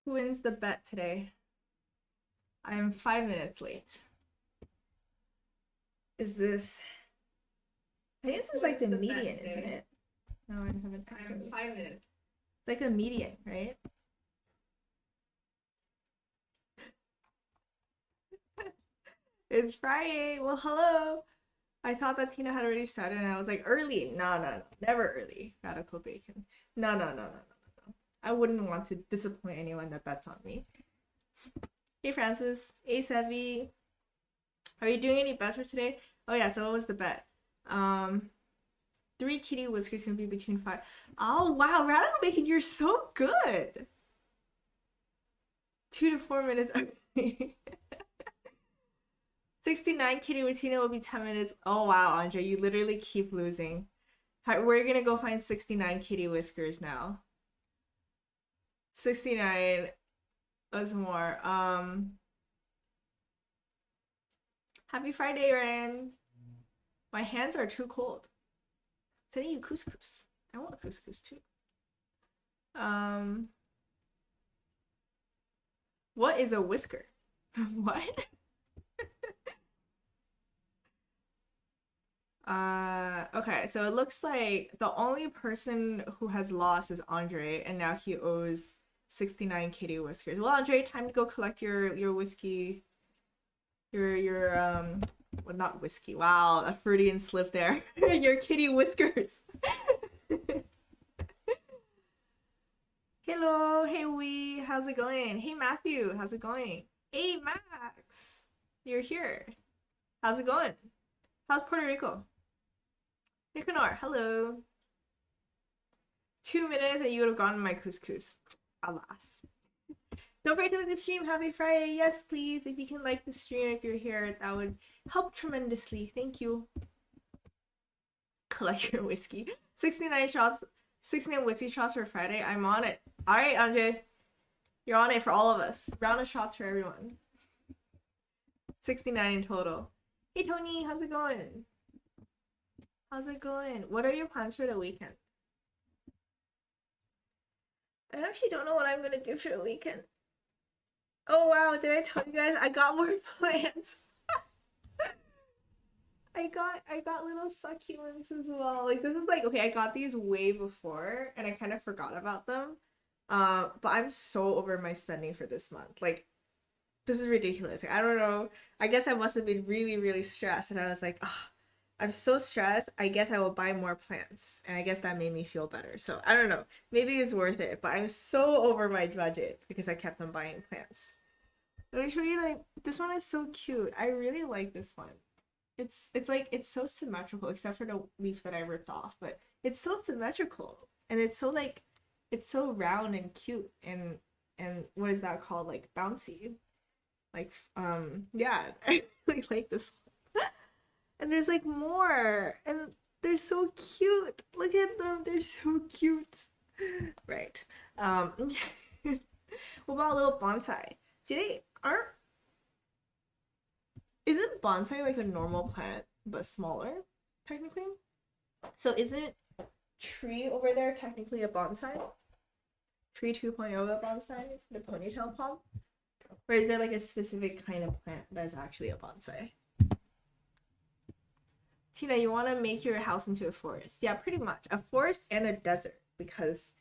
Who wins the bet today? I am 5 minutes late. Is this? I think this is like the median, isn't it? No, I haven't. I am 5 minutes. It's like a median, right? It's Friday. Well, hello. I thought that Tina had already started, and I was like, early. No, no, no, never early. Radical bacon. No, no, no, no, no, no, no. I wouldn't want to disappoint anyone that bets on me. Hey, Francis. Hey, Sevi. Are you doing any bets for today? Oh yeah. So what was the bet? Um, 3 kitty whiskers can be between five. Oh wow, radical bacon, you're so good. 2 to 4 minutes. 69 kitty Tina will be 10 minutes. Oh wow, Andre, you literally keep losing. We're gonna go find 69 kitty whiskers now. 69 was more. Happy Friday, Ryan. My hands are too cold. Sending you couscous. I want couscous too. Um, what is a whisker? What? Okay, so it looks like the only person who has lost is Andre, and now he owes 69 kitty whiskers. Well, Andre, time to go collect your whiskey, your well, not whiskey. Wow, a Freudian slip there. Your kitty whiskers. Hello, hey Wee, how's it going? Hey Matthew, how's it going? Hey Max, you're here. How's it going? How's Puerto Rico? Nicanor, hello. 2 minutes and you would have gotten my couscous. Alas. Don't forget to like the stream. Happy Friday. Yes, please. If you can like the stream if you're here, that would help tremendously. Thank you. Collect your whiskey. 69 shots. 69 whiskey shots for Friday. I'm on it. Alright, Andre. You're on it for all of us. Round of shots for everyone. 69 in total. Hey Tony, how's it going? How's it going? What are your plans for the weekend? I actually don't know what I'm gonna do for the weekend. Oh wow, did I tell you guys I got more plants? I got little succulents as well. Like this is like okay, I got these way before and I kind of forgot about them. But I'm so over my spending for this month. Like this is ridiculous. Like, I don't know. I guess I must have been really, really stressed and I was like, oh, I'm so stressed. I guess I will buy more plants. And I guess that made me feel better. So I don't know. Maybe it's worth it, but I'm so over my budget because I kept on buying plants. Let me show you like this one is so cute. I really like this one. It's like it's so symmetrical except for the leaf that I ripped off, but it's so symmetrical and it's so like it's so round and cute and what is that called? Like bouncy. Like yeah, I really like this one. And there's like more and they're so cute. Look at them. They're so cute. Right. What about a little bonsai? Do they aren't isn't bonsai like a normal plant but smaller technically? So isn't tree over there technically a bonsai? Tree 2.0 a bonsai? The ponytail palm? Or is there like a specific kind of plant that's actually a bonsai? Tina, you want to make your house into a forest? Yeah, pretty much. A forest and a desert because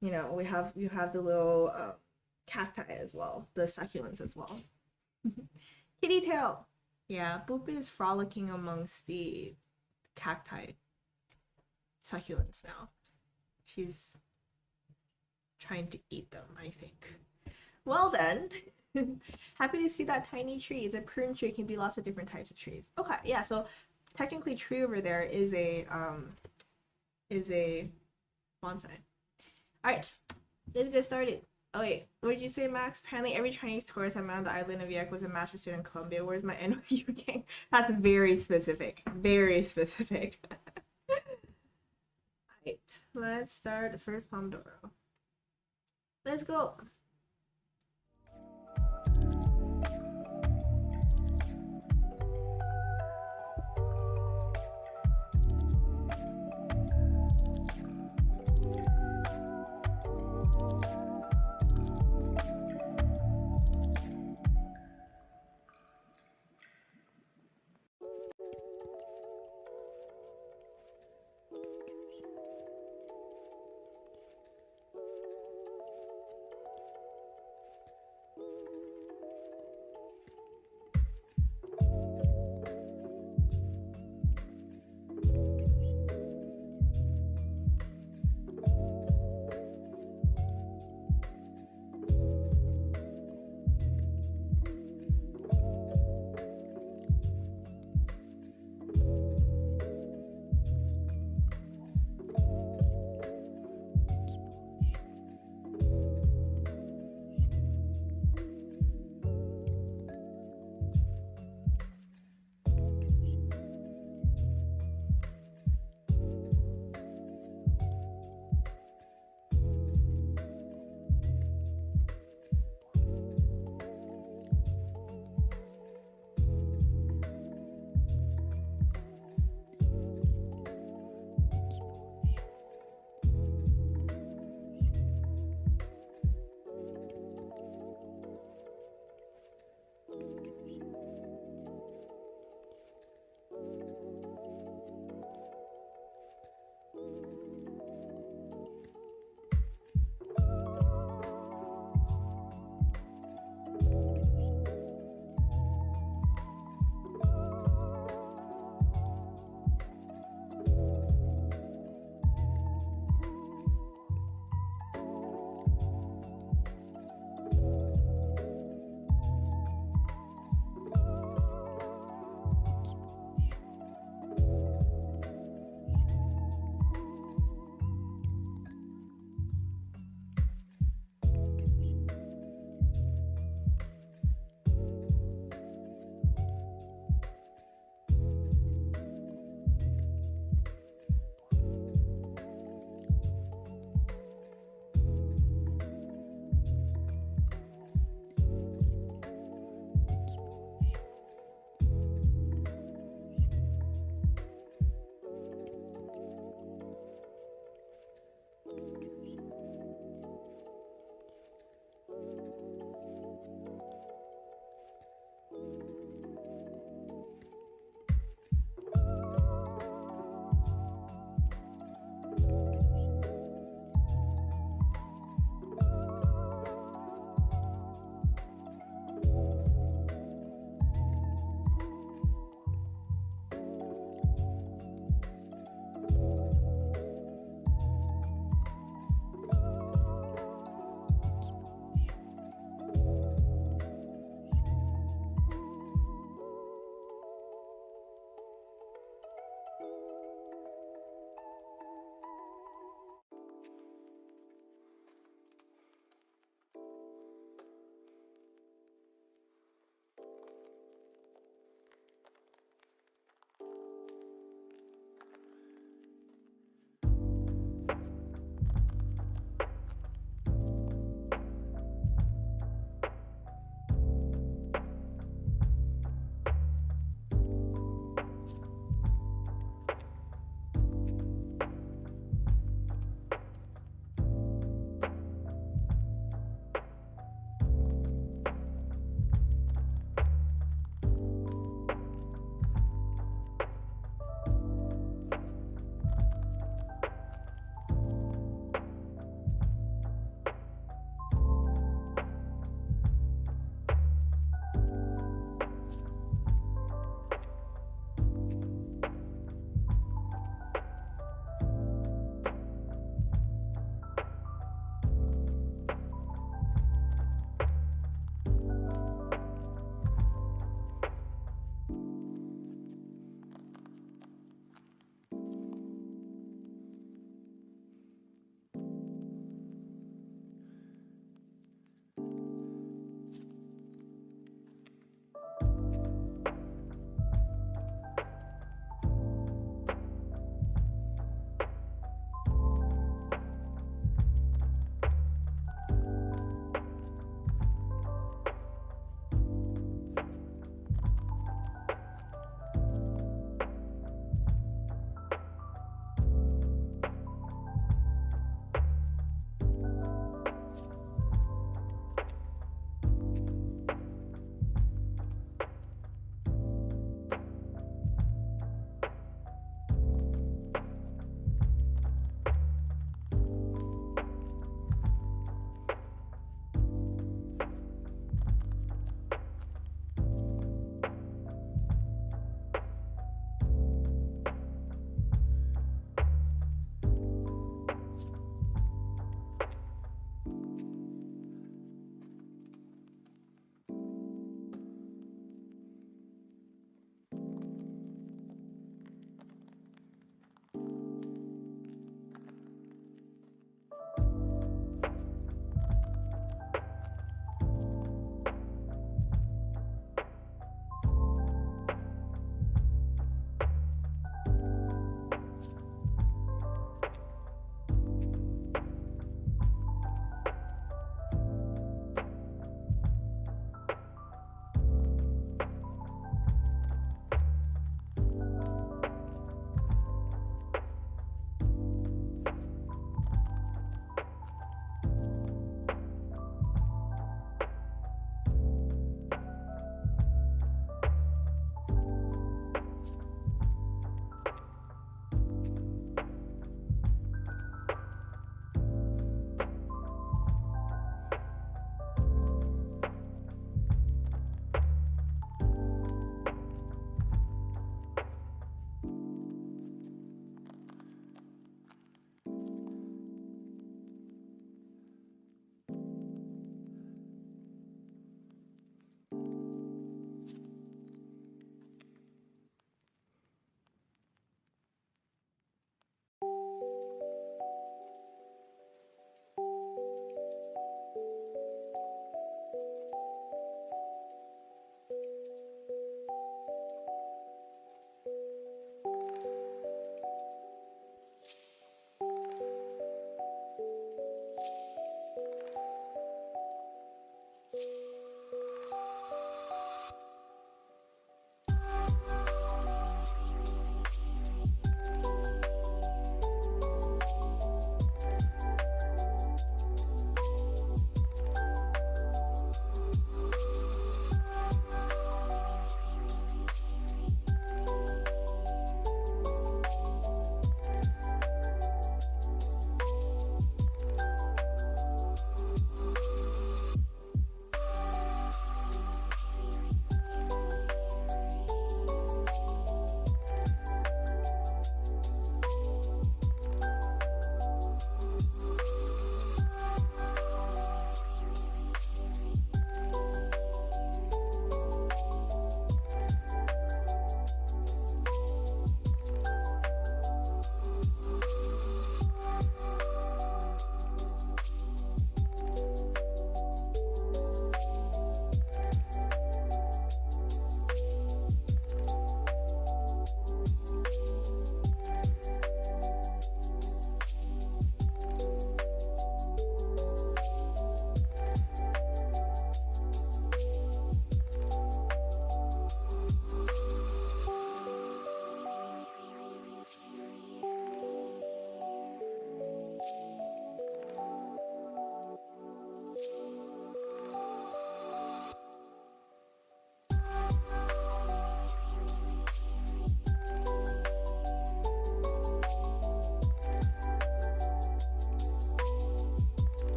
you know you have the little cacti as well, the succulents as well. Kitty tail. Yeah, Boop is frolicking amongst the cacti succulents now. She's trying to eat them, I think. Well then, happy to see that tiny tree. It's a prune tree. It can be lots of different types of trees. Okay, yeah. So technically, tree over there is a bonsai. All right, let's get started. Oh wait, what did you say, Max? Apparently, every Chinese tourist I met on the island of Yak was a master student in Colombia. Where's my NYU gang? That's very specific. Very specific. Alright, let's start the first Pomodoro. Let's go.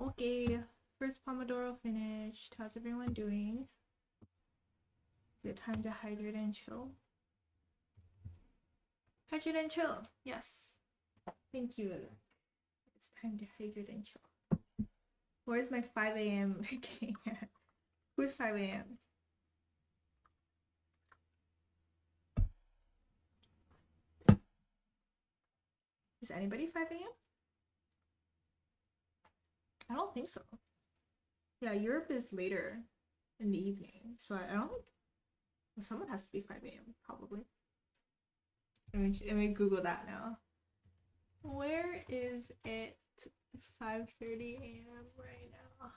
Okay, first Pomodoro finished. How's everyone doing? Is it time to hydrate and chill? Hydrate and chill. Yes. Thank you. It's time to hydrate and chill. Where's my 5 a.m. game? Who's 5 a.m.? Is anybody 5 a.m.? I don't think so. Yeah, Europe is later in the evening, so I don't think well, someone has to be 5 a.m. probably. Let me Google that now. Where is it 5:30 a.m. right now?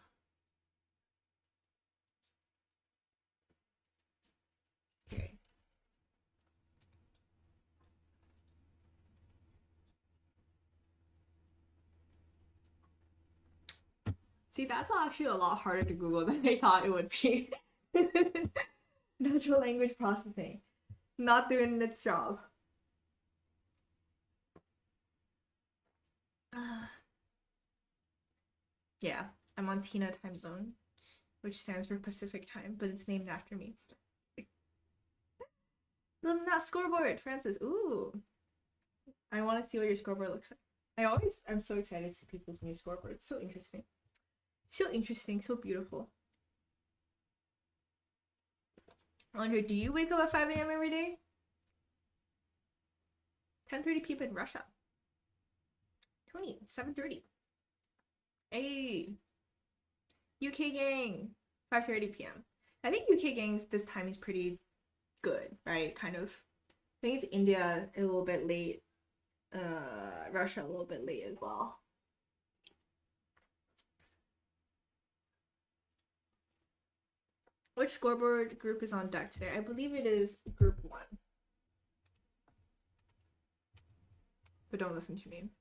Okay. See, that's actually a lot harder to Google than I thought it would be. Natural language processing. Not doing its job. Yeah, I'm on Tina time zone, which stands for Pacific time, but it's named after me. Building that scoreboard, Francis. Ooh. I want to see what your scoreboard looks like. I'm so excited to see people's new scoreboard. It's so interesting. So interesting, so beautiful. Andre, do you wake up at 5 a.m. every day? 10:30 p.m. in Russia. Tony, 7:30. Hey, UK gang, 5:30 p.m. I think UK gangs this time is pretty good, right? Kind of. I think it's India a little bit late. Russia a little bit late as well. Which scoreboard group is on deck today? I believe it is group 1. But don't listen to me.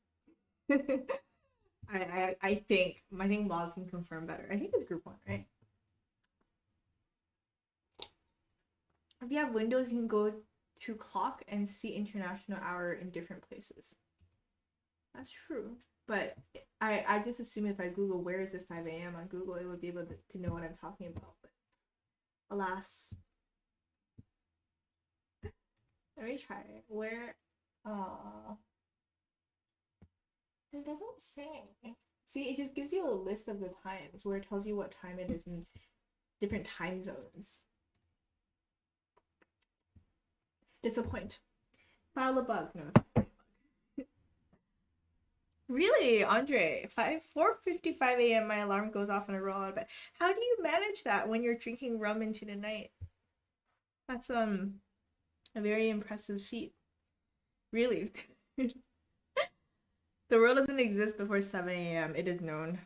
I think mods can confirm better. I think it's group 1, right? If you have Windows, you can go to clock and see international hour in different places. That's true. But I just assume if I Google where is it 5 a.m. on Google, it would be able to know what I'm talking about. But alas. Let me try it. Where It doesn't say. See, it just gives you a list of the times where it tells you what time it is in different time zones. Disappoint. File a bug. No, it's really, Andre. 4:55 a.m. My alarm goes off and I roll out of bed. How do you manage that when you're drinking rum into the night? That's a very impressive feat. Really. The world doesn't exist before 7 a.m. It is known.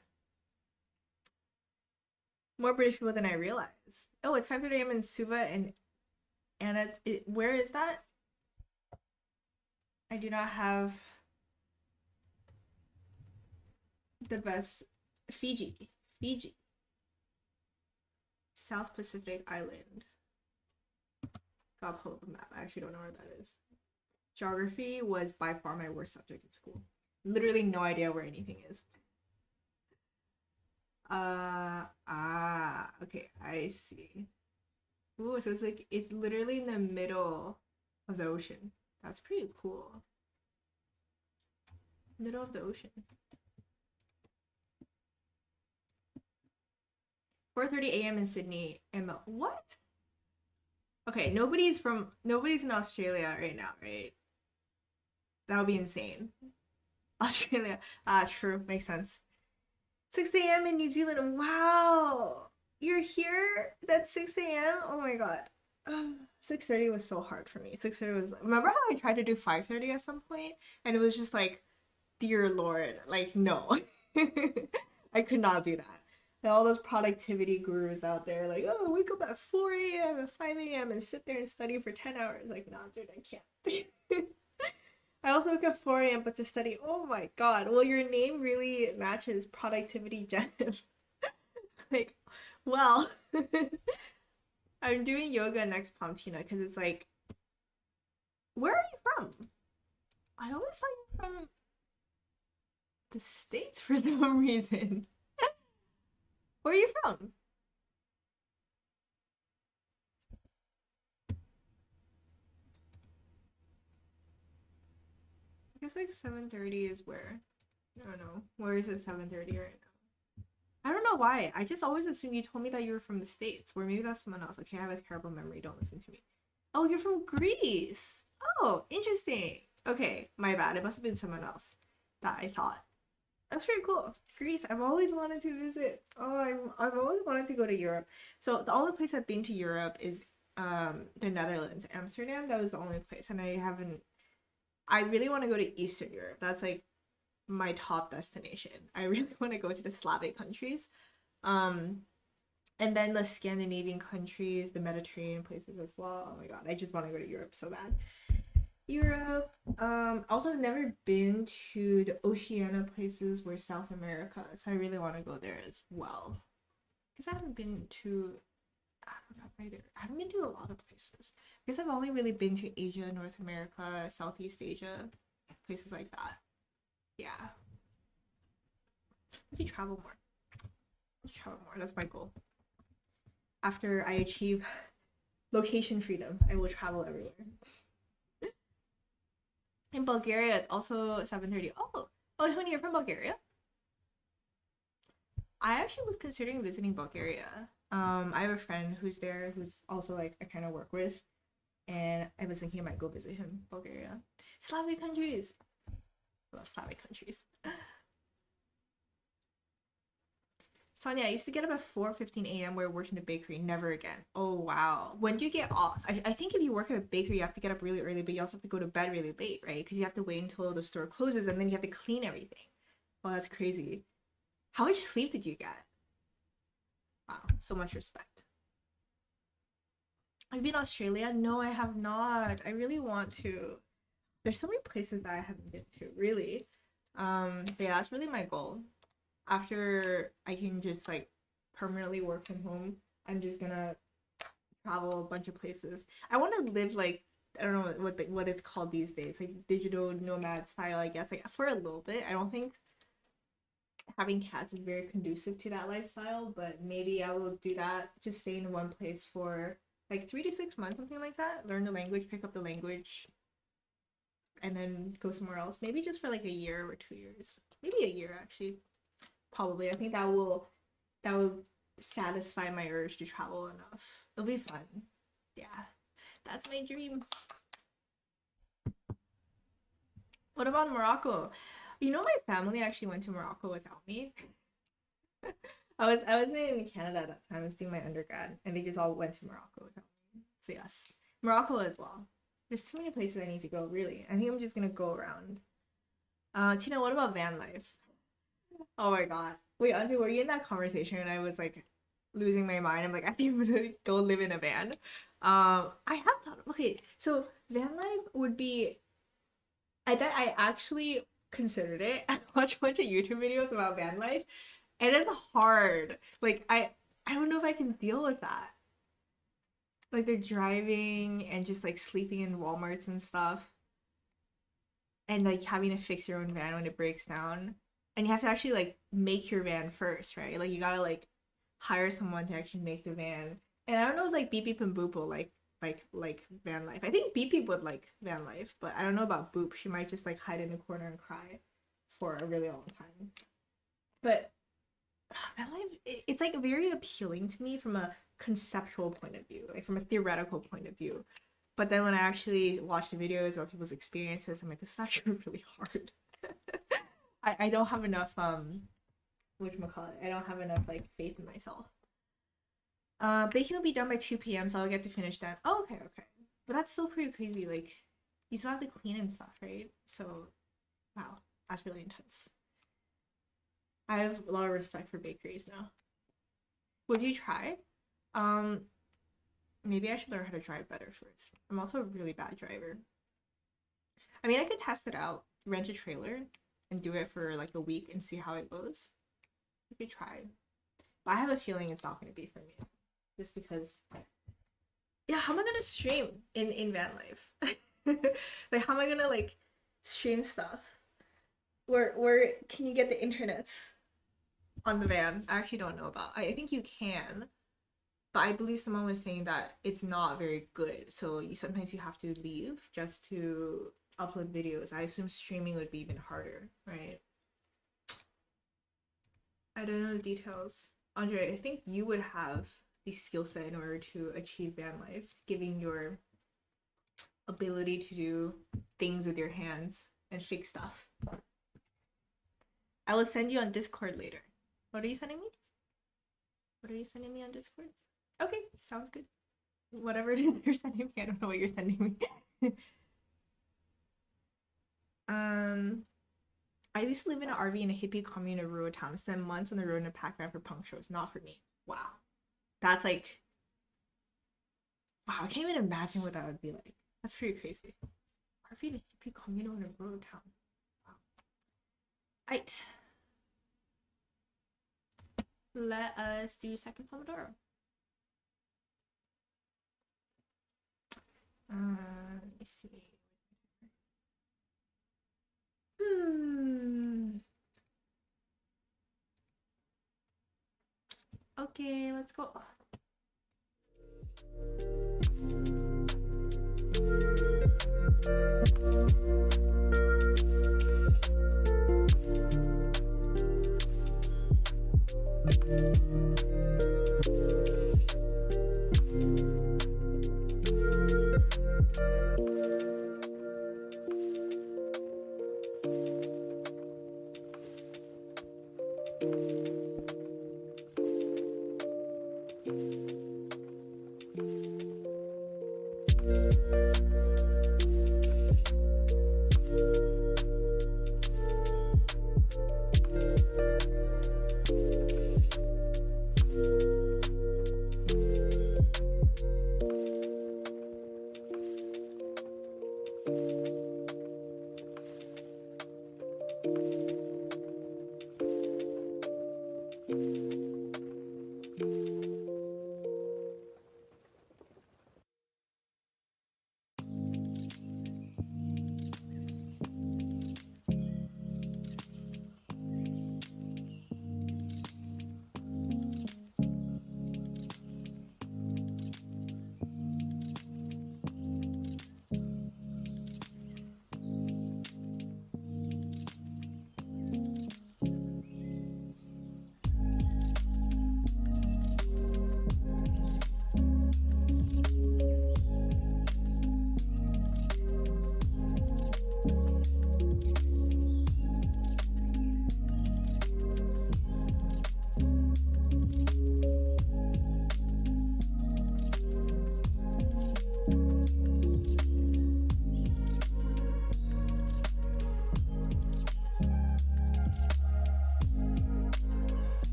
More British people than I realized. Oh, it's 5:30 a.m. in Suva and Anna. Where is that? I do not have the best. Fiji. Fiji. South Pacific Island. Gotta pull up a map. I actually don't know where that is. Geography was by far my worst subject in school. Literally no idea where anything is. Okay, I see. Ooh, so it's literally in the middle of the ocean. That's pretty cool. Middle of the ocean. 4:30 a.m. in Sydney. What? Okay, nobody's in Australia right now, right? That would be insane. Australia. True, makes sense. 6 a.m. in New Zealand. Wow. You're here? That's 6 a.m.? Oh my god. 6:30 was so hard for me. 6:30 was, remember how I tried to do 5:30 at some point and it was just like, dear Lord, like no. I could not do that. And all those productivity gurus out there like, oh, wake up at 4 a.m. and 5 a.m. and sit there and study for 10 hours. Like, no, dude, I can't. I also wake up 4 a.m. but to study. Oh my god. Well, your name really matches productivity gem. Like, well, I'm doing yoga next Palmtina because it's like, where are you from? I always thought you were from the States for some reason. Where are you from? I guess like 7:30 is where. I don't know. Where is it 7:30 right now? I don't know why. I just always assumed you told me that you were from the States, or maybe that's someone else. Okay, I have a terrible memory. Don't listen to me. Oh, you're from Greece. Oh, interesting. Okay, my bad. It must have been someone else that I thought. That's pretty cool. Greece, I've always wanted to visit. Oh, I've always wanted to go to Europe. So the only place I've been to Europe is the Netherlands, Amsterdam. That was the only place, and I haven't. I really want to go to Eastern Europe. That's like my top destination. I really want to go to the Slavic countries. Um, and then the Scandinavian countries, the Mediterranean places as well. Oh my god, I just want to go to Europe so bad. Europe. Also never been to the Oceania places where South America, so I really want to go there as well. Because I haven't been to Africa either. I haven't been to a lot of places. Because I've only really been to Asia, North America, Southeast Asia, places like that. Yeah. I need to travel more. Let's travel more. That's my goal. After I achieve location freedom, I will travel everywhere. In Bulgaria, it's also 7:30. Oh, honey, you're from Bulgaria? I actually was considering visiting Bulgaria. I have a friend who's there who's also like I kind of work with, and I was thinking I might go visit him. Bulgaria, Slavic countries. I love Slavic countries. Sonia, I used to get up at 4:15 a.m. where I worked in a bakery. Never again. Oh wow. When do you get off? I think if you work at a bakery, you have to get up really early, but you also have to go to bed really late, right? Because you have to wait until the store closes and then you have to clean everything. Oh, that's crazy. How much sleep did you get? Wow, so much respect. I've been to Australia. No, I have not. I really want to. There's so many places that I haven't been to, really. So yeah, that's really my goal. After I can just like permanently work from home, I'm just gonna travel a bunch of places. I want to live like I don't know what it's called these days, like digital nomad style, I guess. Like for a little bit. I don't think having cats is very conducive to that lifestyle, but maybe I will do that. Just stay in one place for like 3 to 6 months, something like that. Learn the language, pick up the language, and then go somewhere else. Maybe just for like a year or 2 years. maybe a year actually. Probably. I think that will satisfy my urge to travel enough. It'll be fun. Yeah. That's my dream. What about Morocco? You know, my family actually went to Morocco without me. I was in Canada at that time. I was doing my undergrad, and they just all went to Morocco without me. So yes, Morocco as well. There's too many places I need to go. Really, I think I'm just gonna go around. Tina, what about van life? Oh my god. Wait, Andre, were you in that conversation? And I was like losing my mind. I'm like, I think I'm gonna go live in a van. I have thought. Okay, so van life would be. I actually considered it. I watched a bunch of YouTube videos about van life, and it's hard. Like I don't know if I can deal with that. Like they're driving and just like sleeping in Walmarts and stuff, and like having to fix your own van when it breaks down. And you have to actually like make your van first, right? Like you gotta like hire someone to actually make the van. And I don't know if like Beep Beep and Boop will like van life. I think Beep Beep would like van life, but I don't know about Boop. She might just like hide in a corner and cry for a really long time. But van life, it's like very appealing to me from a conceptual point of view, like from a theoretical point of view. But then when I actually watch the videos about people's experiences, I'm like, this is actually really hard. I don't have enough whatchamacallit, I don't have enough like faith in myself. Baking will be done by 2 p.m. so I'll get to finish that. Oh, okay, okay. But that's still pretty crazy. Like you still have to clean and stuff, right? So wow, that's really intense. I have a lot of respect for bakeries now. Would you try? Um, Maybe I should learn how to drive better first. I'm also a really bad driver. I mean, I could test it out, rent a trailer, and do it for like a week and see how it goes. You could try. But I have a feeling it's not going to be for me. Just because, yeah, how am I going to stream in van life? Like, how am I going to like stream stuff? Where can you get the internet on the van? I actually don't know about. I think you can. But I believe someone was saying that it's not very good. So sometimes you have to leave just to upload videos. I assume streaming would be even harder, right? I don't know the details. Andre, I think you would have the skill set in order to achieve van life, given your ability to do things with your hands and fix stuff. I will send you on Discord later. What are you sending me? What are you sending me on Discord? Okay, sounds good. Whatever it is you're sending me, I don't know what you're sending me. I used to live in an RV in a hippie commune in a rural town. Spent months on the road in a pack van for punk shows. Not for me. Wow. That's like, wow, I can't even imagine what that would be like. That's pretty crazy. RV in a hippie commune in a rural town. Wow. Right. Let us do second Pomodoro. Let me see. Okay, let's go.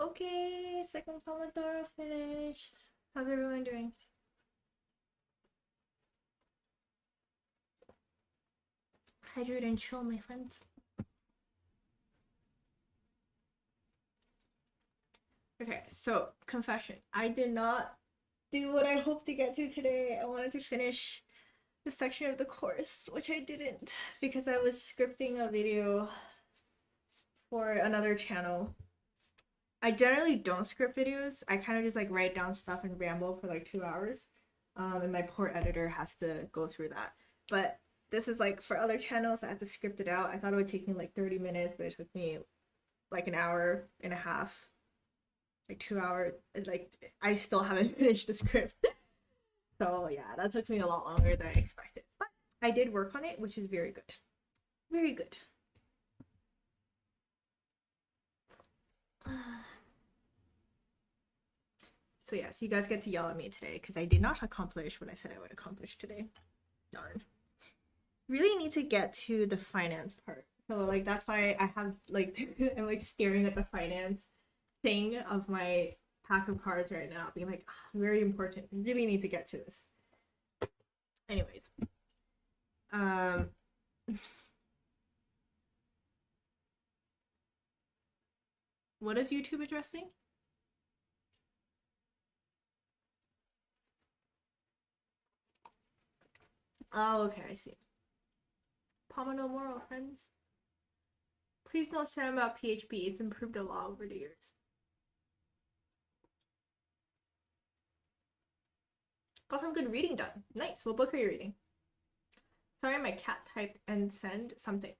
Okay, second Pomodoro finished. How's everyone doing? Hydrate and chill, my friends. Okay, so confession. I did not do what I hoped to get to today. I wanted to finish the section of the course, which I didn't because I was scripting a video for another channel. I generally don't script videos. I kind of just like write down stuff and ramble for like 2 hours. And my poor editor has to go through that. But this is like for other channels, I had to script it out. I thought it would take me like 30 minutes, but it took me like an hour and a half, like 2 hours. Like I still haven't finished the script. So yeah, that took me a lot longer than I expected. But I did work on it, which is very good. Very good. So yeah, so you guys get to yell at me today because I did not accomplish what I said I would accomplish today. Darn. Really need to get to the finance part. So like that's why I have like I'm like staring at the finance thing of my pack of cards right now, being like, very important. Really need to get to this. Anyways. What is YouTube addressing? Oh, okay, I see. Pomodoros, friends. Please don't say about PHP. It's improved a lot over the years. Got some good reading done. Nice. What book are you reading? Sorry, my cat typed and send something.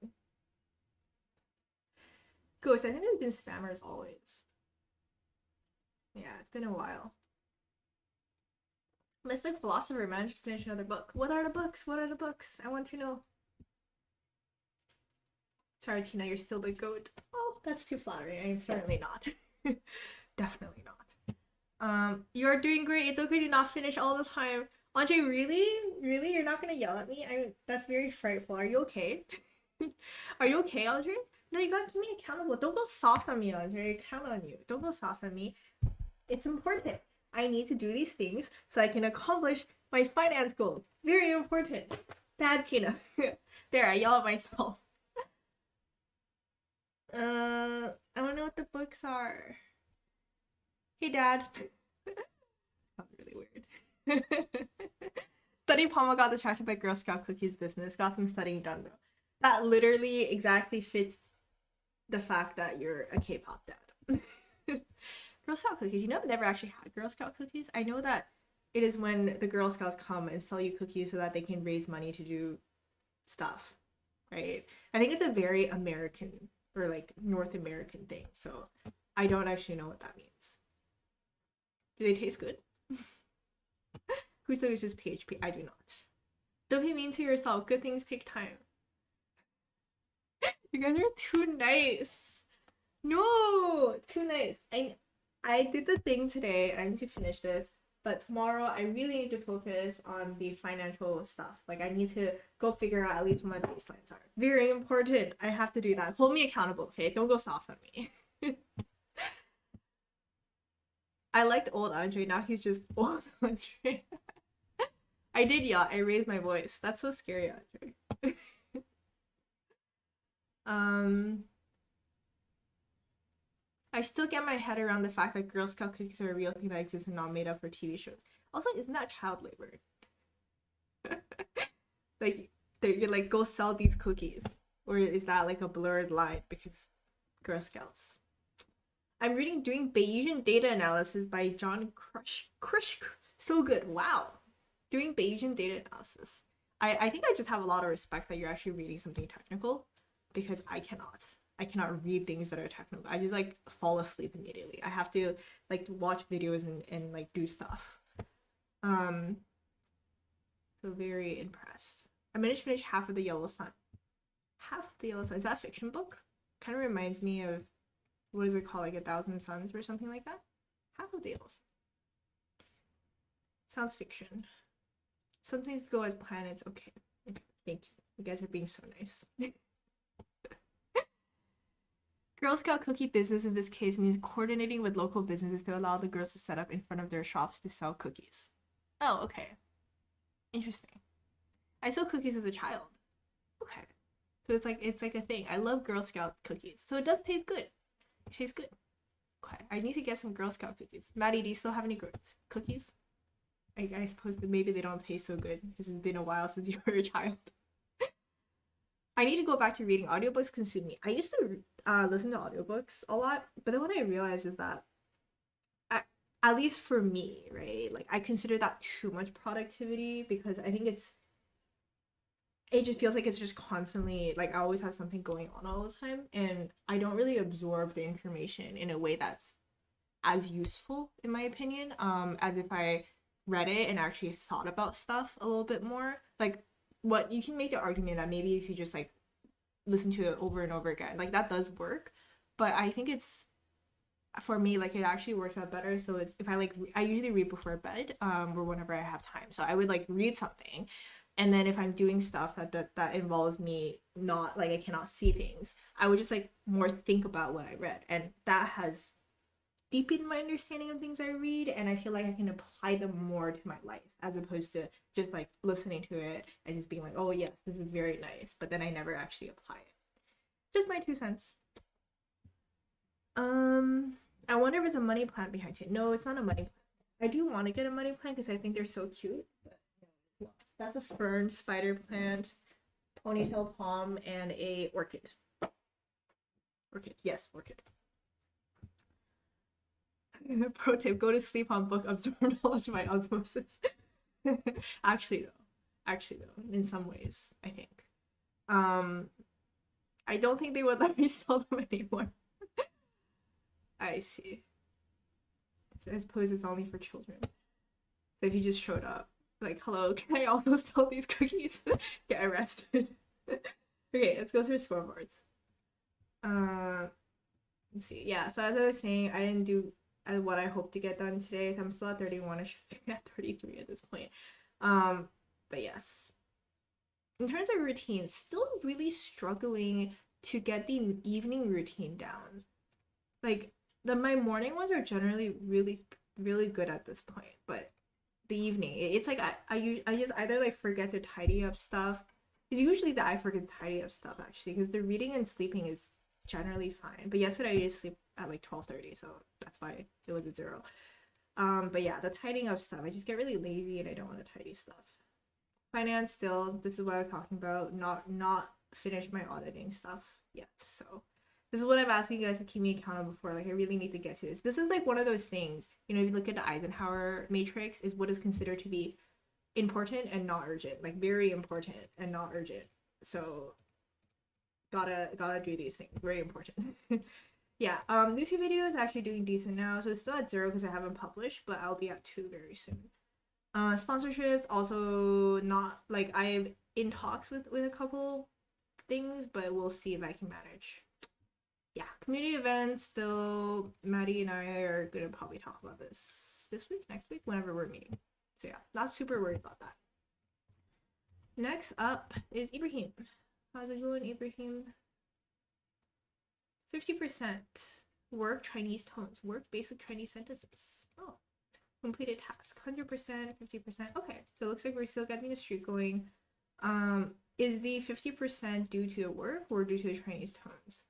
Ghost, I think there's been spammers always. Yeah, it's been a while. Mystic Philosopher managed to finish another book. What are the books? What are the books? I want to know. Sorry, Tina, you're still the goat. Oh, that's too flattering. I'm certainly not. Definitely not. You're doing great. It's okay to not finish all the time. Andre, really? Really? You're not gonna yell at me? That's very frightful. Are you okay? Are you okay, Andre? No, you gotta keep me accountable. Don't go soft on me, Andre. I count on you. Don't go soft on me. It's important. I need to do these things so I can accomplish my finance goals. Very important. Bad Tina. There, I yell at myself. I don't know what the books are. Hey, Dad. Sounds really weird. Study Palma got distracted by Girl Scout cookies business. Got some studying done though. That literally exactly fits the fact that you're a K-pop dad. Girl Scout cookies. You know, I've never actually had Girl Scout cookies. I know that it is when the Girl Scouts come and sell you cookies so that they can raise money to do stuff, right? I think it's a very American or like North American thing. So I don't actually know what that means. Do they taste good? Who still uses PHP? I do not. Don't be mean to yourself. Good things take time. You guys are too nice. No, too nice. I did the thing today. I need to finish this. But tomorrow, I really need to focus on the financial stuff. Like, I need to go figure out at least what my baselines are. Very important. I have to do that. Hold me accountable, okay? Don't go soft on me. I liked old Andre. Now he's just old Andre. I did, yeah. I raised my voice. That's so scary, Andre. um, I still get my head around the fact that Girl Scout cookies are a real thing that exists and not made up for TV shows. Also, isn't that child labor? Like, they like go sell these cookies, or is that like a blurred line because Girl Scouts? I'm reading Doing Bayesian Data Analysis by John Crush. So good. Wow. Doing Bayesian Data Analysis. I think I just have a lot of respect that you're actually reading something technical because I cannot. I cannot read things that are technical. I just like fall asleep immediately. I have to like watch videos and like do stuff. Um, so very impressed. I managed to finish half of the Yellow Sun. Half of the Yellow Sun. Is that a fiction book? Kind of reminds me of what is it called, like A Thousand Suns or something like that? Half of the Yellow Sun. Sounds fiction. Some things go as planned. It's okay. Okay, thank you. You guys are being so nice. Girl Scout cookie business in this case means coordinating with local businesses to allow the girls to set up in front of their shops to sell cookies. Oh, okay. Interesting. I sold cookies as a child. Okay. So it's like a thing. I love Girl Scout cookies. So it does taste good. It tastes good. Okay. I need to get some Girl Scout cookies. Maddie, do you still have any cookies? I suppose that maybe they don't taste so good because it's been a while since you were a child. I need to go back to reading. Audiobooks consume me. I used to listen to audiobooks a lot, but then what I realized is that at least for me, right? Like I consider that too much productivity because I think it just feels like it's just constantly like I always have something going on all the time and I don't really absorb the information in a way that's as useful in my opinion as if I read it and actually thought about stuff a little bit more. Like what you can make the argument that maybe if you just like listen to it over and over again, like that does work, but I think it's for me like it actually works out better. So it's if I like I usually read before bed or whenever I have time, so I would like read something and then if I'm doing stuff that involves me not like I cannot see things, I would just like more think about what I read, and that has deepened my understanding of things I read, and I feel like I can apply them more to my life as opposed to just like listening to it and just being like, oh yes, this is very nice, but then I never actually apply it. Just my 2 cents. I wonder if it's a money plant behind it. No, it's not a money plant. I do want to get a money plant because I think they're so cute, but no, that's a fern, spider plant, ponytail palm, and a orchid. Orchid, yes, orchid. Pro tip: go to sleep on book, absorb knowledge by osmosis. Actually, though, in some ways, I think. Um, I don't think they would let me sell them anymore. I see. So I suppose it's only for children. So if you just showed up, like, hello, can I also sell these cookies? Get arrested. Okay, let's go through scoreboards. Let's see. Yeah, so as I was saying, I didn't do what I hope to get done today, so I'm still at 31. I should be at 33 at this point. But yes. In terms of routine, still really struggling to get the evening routine down. Like my morning ones are generally really really good at this point, but the evening, it's like I just either like forget to tidy up stuff. It's usually that I forget to tidy up stuff actually, because the reading and sleeping is generally fine. But yesterday I did sleep at like 12:30, so that's why it was a 0. But yeah, the tidying up stuff, I just get really lazy and I don't want to tidy stuff. Finance, still, this is what I was talking about, not finished my auditing stuff yet. So this is what I'm asking you guys to keep me accountable for. Like I really need to get to this. This is like one of those things, you know, if you look at the Eisenhower matrix, is what is considered to be important and not urgent, like very important and not urgent. So gotta do these things, very important. Yeah, these 2 videos actually doing decent now, so it's still at 0 because I haven't published, but I'll be at 2 very soon. Sponsorships also not like I'm in talks with a couple things, but we'll see if I can manage. Yeah, community events, still Maddie and I are gonna probably talk about this week, next week, whenever we're meeting. So yeah, not super worried about that. Next up is Ibrahim. How's it going, Ibrahim? 50% work Chinese tones, work basic Chinese sentences. Oh, completed task, 100%, 50%. Okay, so it looks like we're still getting a streak going. Is the 50% due to the work or due to the Chinese tones?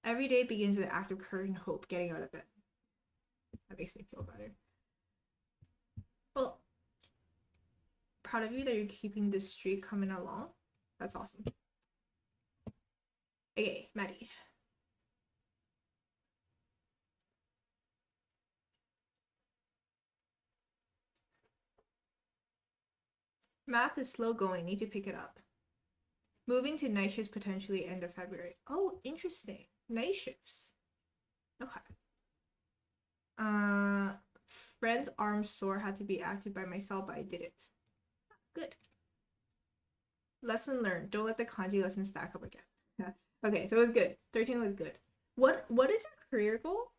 Every day begins with an act of courage and hope, getting out of bed. That makes me feel better. Well, proud of you that you're keeping this streak coming along. That's awesome. Okay, Maddie. Math is slow going. Need to pick it up. Moving to night shifts potentially end of February. Oh, interesting. Night shifts. Okay. Friend's arm sore, had to be acted by myself, but I did it. Good. Lesson learned. Don't let the kanji lesson stack up again. Yeah. Okay, so it was good. 13 was good. What is your career goal?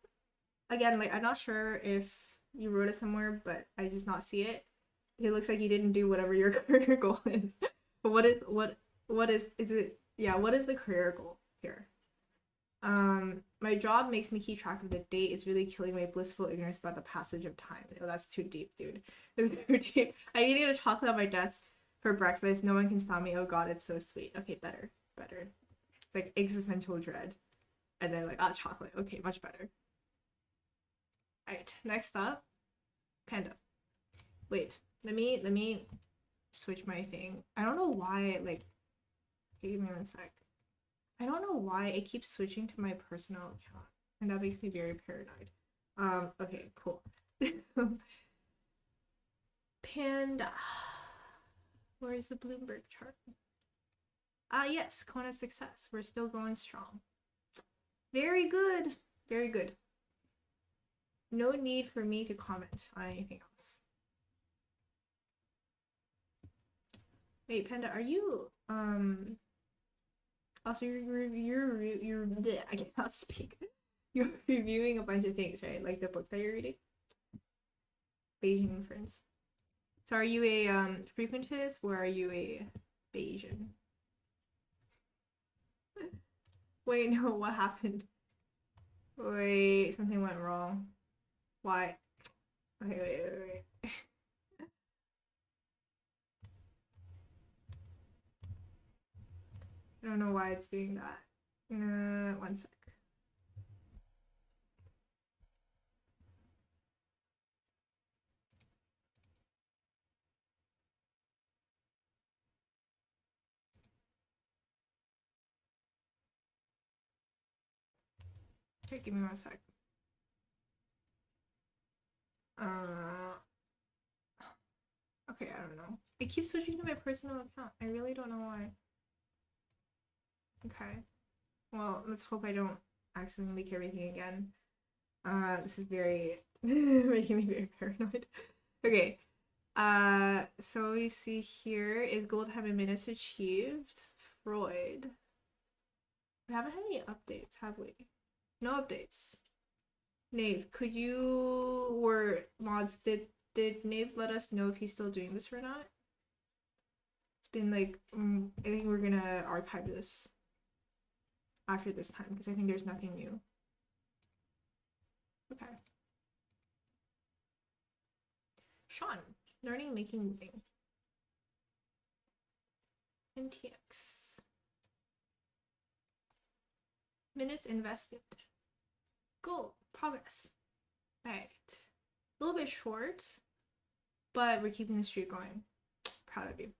Again, like I'm not sure if you wrote it somewhere, but I just not see it. It looks like you didn't do whatever your career goal is. But what is it? Yeah, what is the career goal here? My job makes me keep track of the date. It's really killing my blissful ignorance about the passage of time. Oh, that's too deep, dude. It's too deep. I'm eating a chocolate on my desk for breakfast. No one can stop me. Oh god, it's so sweet. Okay, better. Better. It's like existential dread. And then like, ah, chocolate. Okay, much better. Alright, next up. Panda. Wait, let me switch my thing. I don't know why, like, give me one sec. I don't know why it keeps switching to my personal account, and that makes me very paranoid. Okay, cool. Panda. Where's the Bloomberg chart? Ah, yes, Kona success. We're still going strong. Very good. Very good. No need for me to comment on anything else. Wait, Panda, are you also you're I cannot speak. You're reviewing a bunch of things, right? Like the book that you're reading? Bayesian inference. So are you a frequentist or are you a Bayesian? Wait, no, what happened? Wait, something went wrong. Why? Okay, wait. I don't know why it's doing that. One sec. Okay, give me one sec. Uh, okay, I don't know. It keeps switching to my personal account. I really don't know why. Okay. Well, let's hope I don't accidentally leak everything again. This is very making me very paranoid. Okay. So we see here is goal time in minutes achieved. Freud. We haven't had any updates, have we? No updates. Nave, could you or mods did Nave let us know if he's still doing this or not? It's been like I think we're gonna archive this after this time because I think there's nothing new. Okay. Sean, learning, making, moving. NTX. Minutes invested. Goal. Progress. Right. A little bit short, but we're keeping the streak going. Proud of you.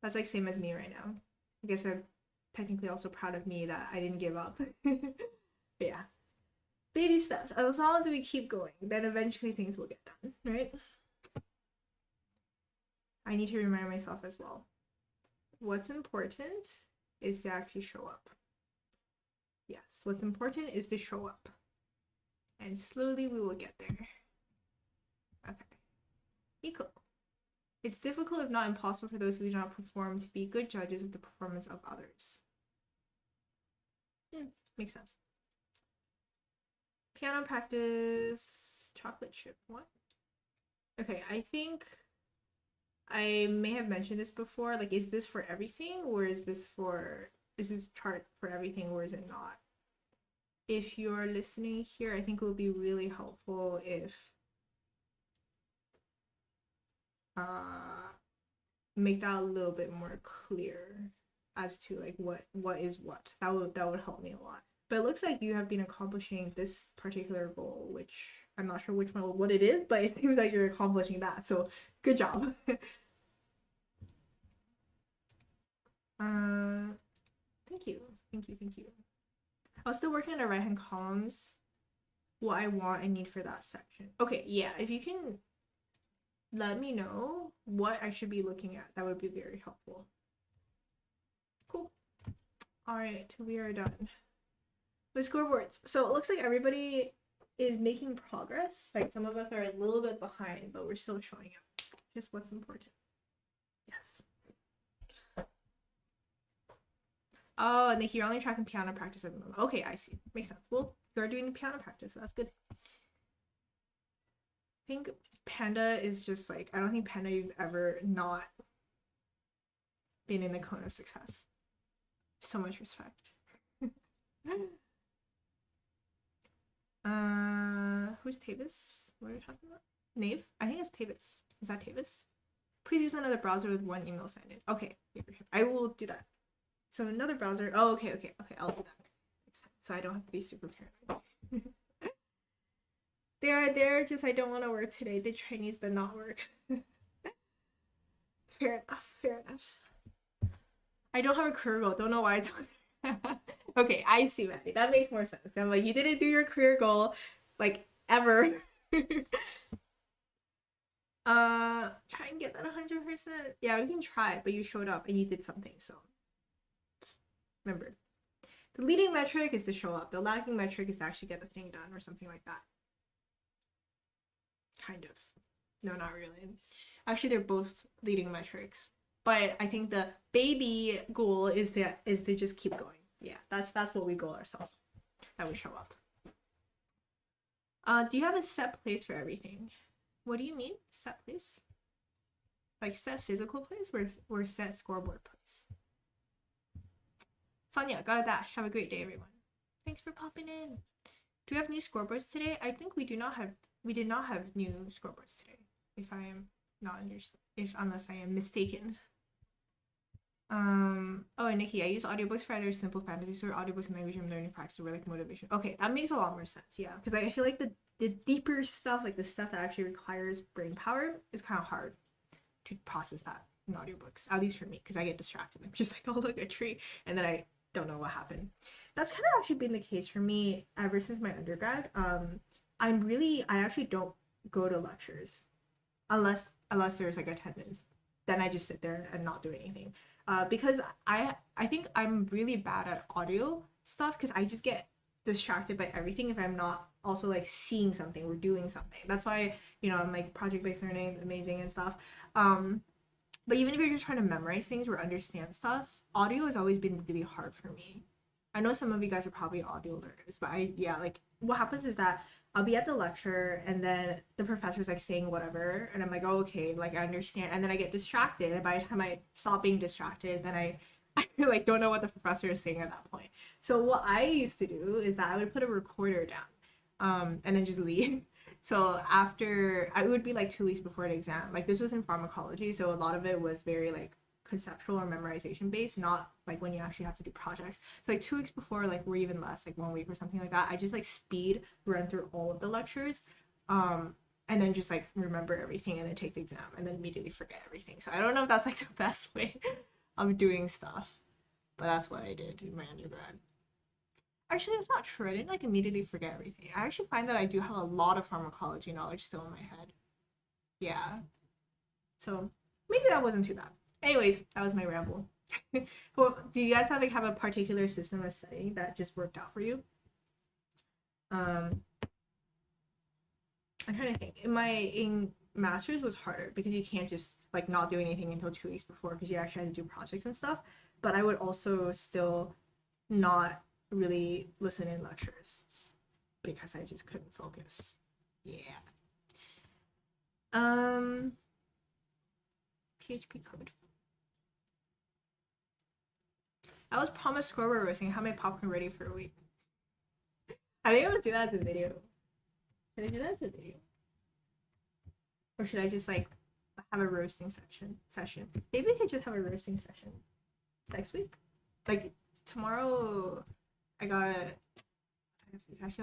That's like same as me right now. I guess I'm technically also proud of me that I didn't give up. But yeah. Baby steps. As long as we keep going, then eventually things will get done, right? I need to remind myself as well. What's important is to actually show up. Yes, what's important is to show up. And slowly we will get there. Okay. Nico. It's difficult, if not impossible, for those who do not perform to be good judges of the performance of others. Makes sense. Piano practice. Chocolate chip. What? Okay, I think I may have mentioned this before. Like, is this for everything, or is this chart for everything, or is it not? If you're listening here, I think it would be really helpful if make that a little bit more clear as to like what is what. That would help me a lot. But it looks like you have been accomplishing this particular goal, which I'm not sure what it is, but it seems like you're accomplishing that. So good job. Thank you. I was still working on the right-hand columns. What I want and need for that section. Okay, yeah, if you can let me know what I should be looking at, that would be very helpful. Cool. All right, we are done with scoreboards. So it looks like everybody is making progress. Like some of us are a little bit behind, but we're still showing up. Just what's important. Yes. Oh, and you're only tracking piano practice at the moment. Okay, I see. Makes sense. Well, you're doing piano practice, so that's good. I think Panda is just like, I don't think Panda you've ever not been in the cone of success. So much respect. Who's Tavis? What are you talking about? Nave? I think it's Tavis. Is that Tavis? Please use another browser with one email signed in. Okay, I will do that. So another browser. Oh, okay. I'll do that next time, so I don't have to be super paranoid. They're just I don't want to work today. The Chinese but not work. Fair enough. I don't have a career goal. Don't know why it's okay, I see, Maddie. That makes more sense. I'm like, you didn't do your career goal like ever. Try and get that 100%. Yeah, we can try, but you showed up and you did something, so remember. The leading metric is to show up. The lagging metric is to actually get the thing done or something like that. Kind of. No, not really. Actually, they're both leading metrics. But I think the baby goal is to just keep going. Yeah, that's what we goal ourselves. That we show up. Do you have a set place for everything? What do you mean, set place? Like set physical place or set scoreboard place? Sonia, got a dash. Have a great day, everyone. Thanks for popping in. Do we have new scoreboards today? I think we did not have new scoreboards today. If I am not unless I am mistaken. Oh, and Nikki, I use audiobooks for either simple fantasy or audiobooks and language and learning practice or like motivation. Okay, that makes a lot more sense, yeah. Because I feel like the deeper stuff, like the stuff that actually requires brain power, is kind of hard to process that in audiobooks. At least for me, because I get distracted. I'm just like, oh look, a tree, and then I don't know what happened. That's kind of actually been the case for me ever since my undergrad. I actually don't go to lectures unless there's like attendance. Then I just sit there and not do anything. Because I think I'm really bad at audio stuff because I just get distracted by everything if I'm not also like seeing something or doing something. That's why, I'm like project-based learning is amazing and stuff. But even if you're just trying to memorize things or understand stuff, audio has always been really hard for me. I know some of you guys are probably audio learners, but like what happens is that I'll be at the lecture and then the professor's like saying whatever and I'm like, oh, okay, like I understand, and then I get distracted, and by the time I stop being distracted, then I like don't know what the professor is saying at that point. So what I used to do is that I would put a recorder down and then just leave. So after, it would be like 2 weeks before an exam. Like this was in pharmacology, so a lot of it was very like conceptual or memorization based, not like when you actually have to do projects. So like 2 weeks before, like, or even less, like 1 week or something like that, I just like speed run through all of the lectures and then just like remember everything and then take the exam and then immediately forget everything. So I don't know if that's like the best way of doing stuff, but that's what I did in my undergrad. Actually, that's not true. I didn't like immediately forget everything. I actually find that I do have a lot of pharmacology knowledge still in my head. Yeah. So maybe that wasn't too bad. Anyways, that was my ramble. Well, do you guys have a particular system of studying that just worked out for you? I'm trying to think. In master's was harder because you can't just like not do anything until 2 weeks before because you actually had to do projects and stuff. But I would also still not really listen in lectures because I just couldn't focus. Yeah. PHP code. I was promised scoreboard roasting. Have my popcorn ready for a week. I think I'm gonna do that as a video. Should I do that as a video? Or should I just like have a roasting session? Maybe we could just have a roasting session next week. Like tomorrow, I feel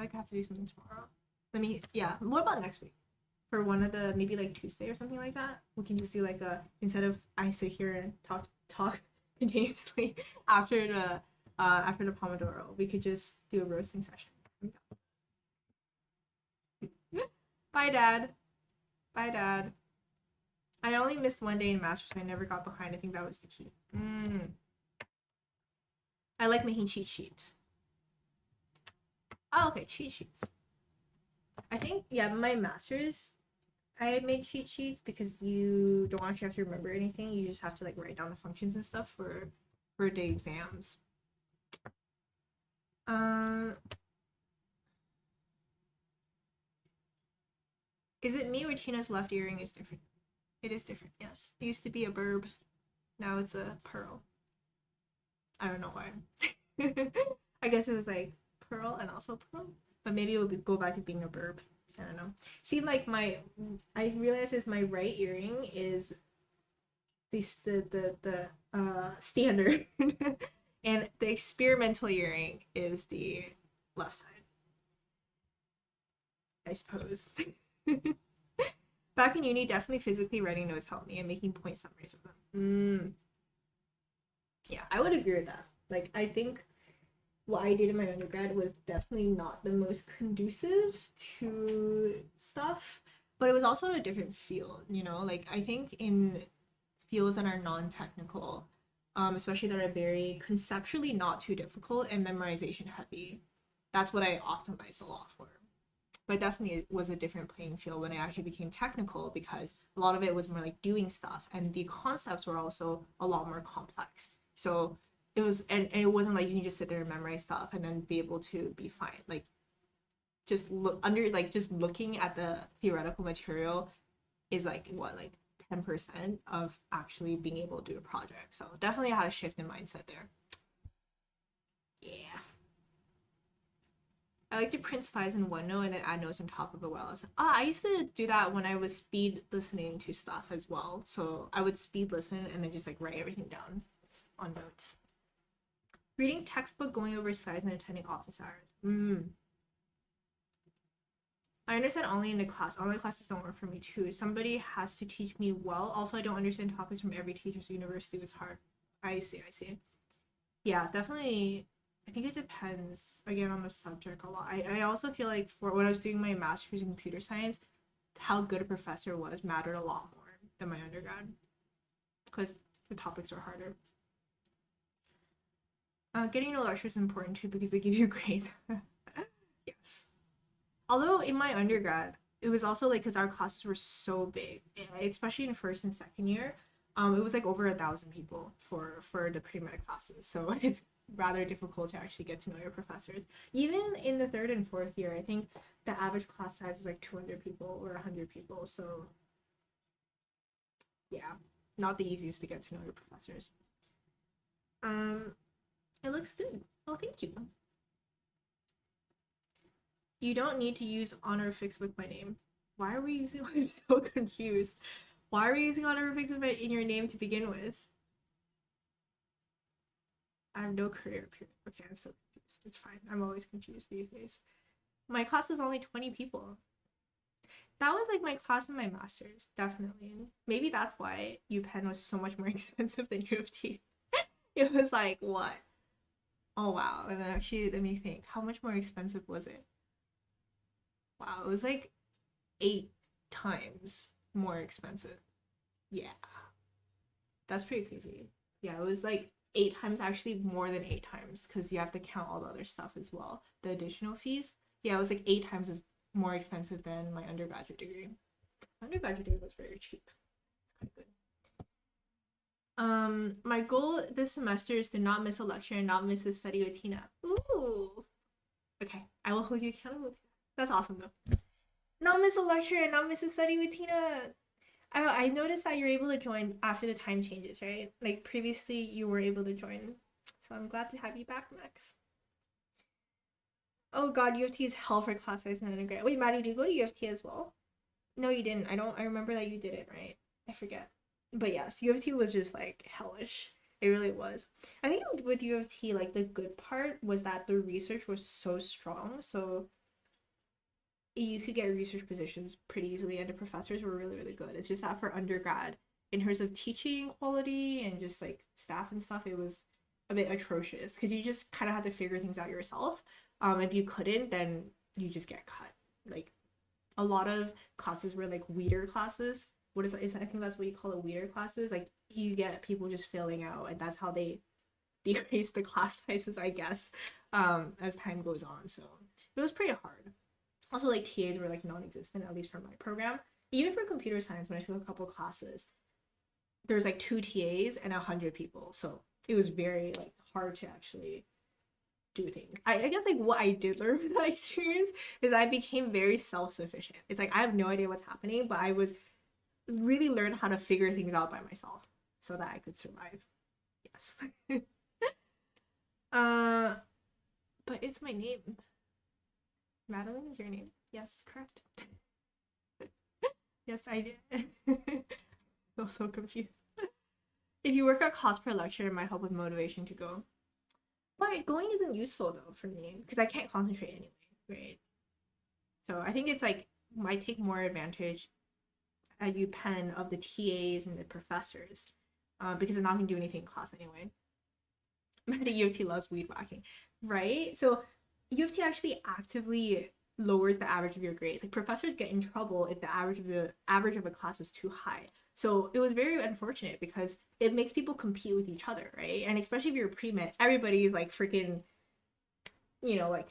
like I have to do something tomorrow. What about next week? For one of the, maybe like Tuesday or something like that, we can just do like instead of I sit here and talk continuously after the Pomodoro, we could just do a roasting session. Bye, Dad. Bye, Dad. I only missed 1 day in Masters, so I never got behind. I think that was the key. I like making cheat sheets. Oh, okay, cheat sheets. I think, yeah, my Masters, I made cheat sheets because you don't actually have to remember anything. You just have to like write down the functions and stuff for the exams. Is it me or Tina's left earring is different? It is different, yes. It used to be a burb. Now it's a pearl. I don't know why. I guess it was like pearl and also pearl. But maybe it would go back to being a burb. I don't know. See, like I realize is my right earring is the standard, and the experimental earring is the left side, I suppose. Back in uni, definitely physically writing notes helped me and making point summaries of them. Yeah, I would agree with that. Like, I think what I did in my undergrad was definitely not the most conducive to stuff, but it was also in a different field, you know? Like, I think in fields that are non-technical, especially that are very conceptually not too difficult and memorization heavy, that's what I optimized a lot for. But definitely it was a different playing field when I actually became technical because a lot of it was more like doing stuff and the concepts were also a lot more complex. So it was, and it wasn't like you can just sit there and memorize stuff and then be able to be fine. Like just look under, like just looking at the theoretical material is like what, like 10% of actually being able to do a project. So definitely had a shift in mindset there. Yeah. I like to print slides in OneNote and then add notes on top of it while I used to do that when I was speed listening to stuff as well. So I would speed listen and then just like write everything down on notes. Reading textbook, going over slides, and attending office hours. I understand only in the class. Online classes don't work for me too. Somebody has to teach me well. Also, I don't understand topics from every teacher, so university was hard. I see. Yeah, definitely. I think it depends again on the subject a lot. I also feel like for when I was doing my master's in computer science, how good a professor was mattered a lot more than my undergrad because the topics are harder. Getting no lectures is important too because they give you grades. Yes. Although in my undergrad, it was also like because our classes were so big, especially in first and second year. It was like over 1,000 people for the pre-med classes, so it's rather difficult to actually get to know your professors. Even in the third and fourth year, I think the average class size was like 200 people or 100 people. So yeah, not the easiest to get to know your professors. Um, it looks good. Oh, thank you. You don't need to use honorifics with my name. Why are we using? I'm so confused. Why are we using honorifics in your name to begin with? I have no career period. Okay, I'm so confused. It's fine. I'm always confused these days. My class is only 20 people. That was like my class in my master's, definitely. Maybe that's why UPenn was so much more expensive than U of T. It was like, what? Oh, wow. And then actually, let me think. How much more expensive was it? Wow, it was like 8 times more expensive. Yeah, that's pretty crazy. Yeah, it was like 8 times, actually more than 8 times, because you have to count all the other stuff as well. The additional fees. Yeah, it was like 8 times as more expensive than my undergraduate degree. My undergraduate degree was very cheap. It's quite good. My goal this semester is to not miss a lecture and not miss a study with Tina. Ooh. Okay, I will hold you accountable to that. That's awesome though. Not miss a lecture and not miss a study with Tina. I noticed that you're able to join after the time changes, right? Like previously you were able to join. So I'm glad to have you back, Max. Oh god, U of T is hell for class size and undergrad. Wait, Maddie, did you go to U of T as well? No, you didn't. I remember that you did it, right? I forget. But yes, U of T was just like hellish. It really was. I think with U of T, like the good part was that the research was so strong. So you could get research positions pretty easily, and the professors were really, really good. It's just that for undergrad, in terms of teaching quality and just like staff and stuff, it was a bit atrocious because you just kind of had to figure things out yourself. If you couldn't, then you just get cut. Like a lot of classes were like weeder classes. What is that? I think that's what you call it, weeder classes. Like you get people just failing out, and that's how they decrease the class sizes, I guess, as time goes on. So it was pretty hard. Also, like TAs were like non-existent, at least for my program. Even for computer science, when I took a couple classes, there's like 2 TAs and 100 people. So it was very like hard to actually do things. I guess like what I did learn from that experience is I became very self-sufficient. It's like I have no idea what's happening, but I was really learned how to figure things out by myself so that I could survive. Yes. uh but it's my name. Madeline is your name. Yes, correct. Yes, I did. I'm so confused. If you work a cost per lecture, it might help with motivation to go. But going isn't useful though for me because I can't concentrate anyway, right? So I think it's like might take more advantage at UPenn of the TAs and the professors because they're not gonna do anything in class anyway. The U of T loves weed whacking, right? So U of T actually actively lowers the average of your grades. Like professors get in trouble if the average of a class was too high. So it was very unfortunate because it makes people compete with each other, right? And especially if you're pre-med, everybody's like freaking, like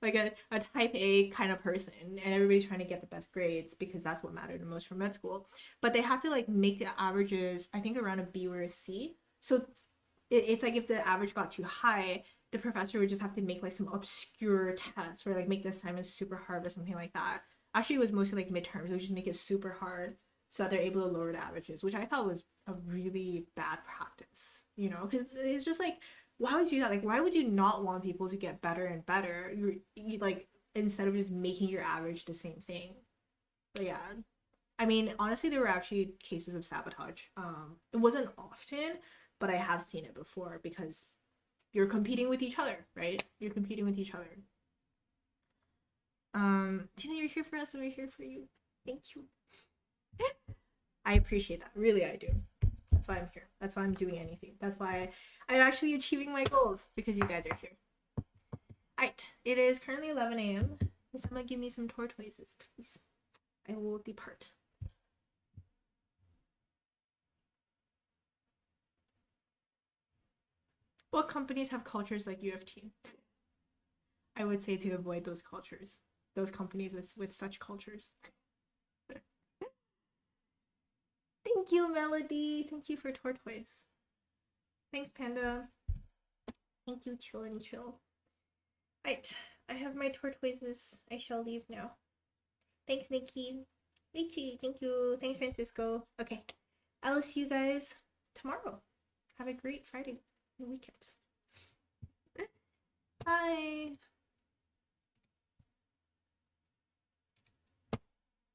like a type A kind of person, and everybody's trying to get the best grades because that's what mattered the most for med school. But they had to like make the averages, I think, around a B or a C. So it's like if the average got too high, the professor would just have to make like some obscure tests or like make the assignments super hard or something like that. Actually, it was mostly like midterms. It would just make it super hard so that they're able to lower the averages, which I thought was a really bad practice, because it's just like, why would you do that? Like, why would you not want people to get better and better? You like, instead of just making your average the same thing. But yeah, I mean, honestly, there were actually cases of sabotage. It wasn't often, but I have seen it before because you're competing with each other, right? You're competing with each other. Tina, you're here for us and we're here for you. Thank you. I appreciate that. Really, I do. That's why I'm here. That's why I'm doing anything. That's why I'm actually achieving my goals because you guys are here. Alright, it is currently 11 a.m. Can someone give me some tortoises, please? I will depart. What companies have cultures like U of T? I would say to avoid those cultures, those companies with such cultures. Thank you, Melody. Thank you for tortoise. Thanks, Panda. Thank you, chill and chill. Right, I have my tortoises. I shall leave now. Thanks, Nikki. Nikki, thank you. Thanks, Francisco. Okay, I will see you guys tomorrow. Have a great Friday and weekend. Bye.